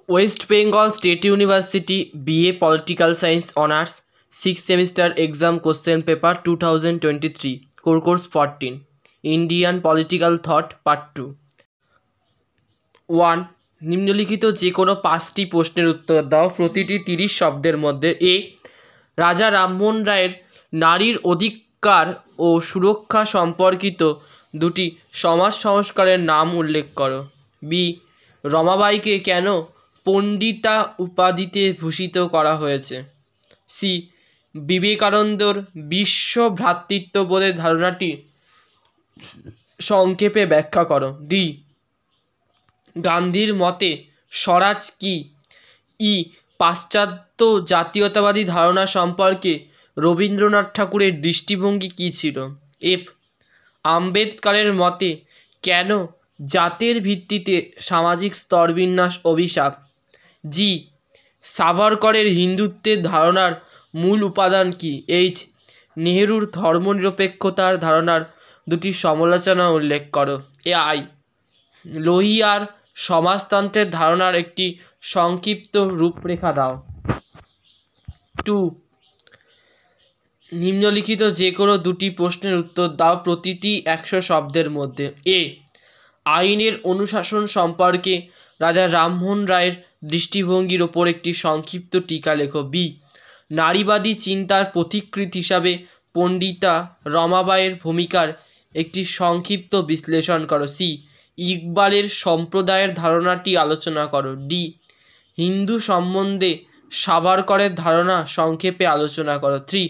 West Bengal state university BA political science honours 6th semester exam question paper 2023 course 14 Indian political thought part 2। 1. নিম্নলিখিত যে কোনো 5টি প্রশ্নের উত্তর দাও, প্রতিটি 30 শব্দের মধ্যে। এ. রাজা রামমোহন রায়ের নারীর অধিকার ও সুরক্ষা সম্পর্কিত দুটি সমাজ সংস্কারের নাম উল্লেখ করো। বি. রমাবাঈকে কেন পণ্ডিতা উপাধিতে ভূষিত করা হয়েছে? সি. বিবেকানন্দর বিশ্ব ভ্রাতৃত্ববোধের ধারণাটি সংক্ষেপে ব্যাখ্যা করো। ডি. গান্ধীর মতে স্বরাজ কি? ই. পাশ্চাত্য জাতীয়তাবাদী ধারণা সম্পর্কে রবীন্দ্রনাথ ঠাকুরের দৃষ্টিভঙ্গি কী ছিল? এফ. আম্বেদকরের মতে কেন জাতের ভিত্তিতে সামাজিক স্তরবিন্যাস অভিশাপ? জি. সাভারকরের হিন্দুত্বের ধারণার মূল উপাদান কি? এইচ. নেহরুর ধর্মনিরপেক্ষতার ধারণার দুটি সমালোচনা উল্লেখ করো। আই. লোহিয়ার সমাজতন্ত্রের ধারণার একটি সংক্ষিপ্ত রূপরেখা দাও। 2. নিম্নলিখিত যে কোনো দুটি প্রশ্নের উত্তর দাও, প্রতিটি 100 শব্দের মধ্যে। এ. আইনের অনুশাসন সম্পর্কে রাজা রামমোহন রায়ের দৃষ্টিভঙ্গির ওপর একটি সংক্ষিপ্ত টিকা লেখো। বি. নারীবাদী চিন্তার পথিকৃৎ হিসাবে পণ্ডিতা রমাবাঈর ভূমিকার একটি সংক্ষিপ্ত বিশ্লেষণ করো। সি. ইকবালের সম্প্রদায়ের ধারণাটি আলোচনা করো। ডি. হিন্দু সম্বন্ধে সাভারকরের ধারণা সংক্ষেপে আলোচনা করো। 3.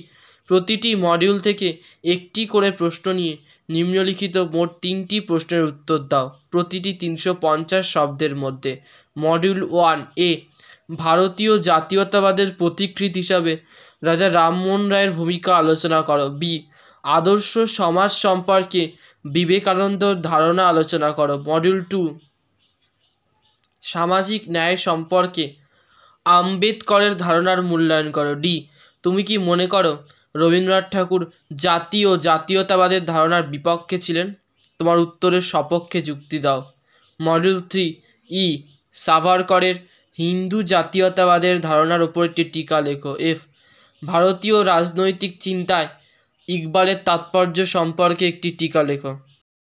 প্রতিটি মডিউল থেকে একটি করে প্রশ্ন নিয়ে নিম্নলিখিত মোট 3টি প্রশ্নের উত্তর দাও, প্রতিটি 350 শব্দের মধ্যে। মডিউল 1. এ. ভারতীয় জাতীয়তাবাদের পথিকৃৎ হিসাবে রাজা রামমোহন রায়ের ভূমিকা আলোচনা করো। বি. আদর্শ সমাজ সম্পর্কে বিবেকানন্দর ধারণা আলোচনা করো। মডিউল 2. সামাজিক ন্যায় সম্পর্কে আম্বেদকরের ধারণার মূল্যায়ন করো। ডি. তুমি কি মনে করো রবীন্দ্রনাথ ঠাকুর জাতীয়তাবাদের ধারণার বিপক্ষে ছিলেন? তোমার উত্তরের সপক্ষে যুক্তি দাও। মডিউল 3. ই. সাভারকরের হিন্দু জাতীয়তাবাদের ধারণার ওপর একটি টিকা লেখো। এফ. ভারতীয় রাজনৈতিক চিন্তায় ইকবালের তাৎপর্য সম্পর্কে একটি টিকা লেখো।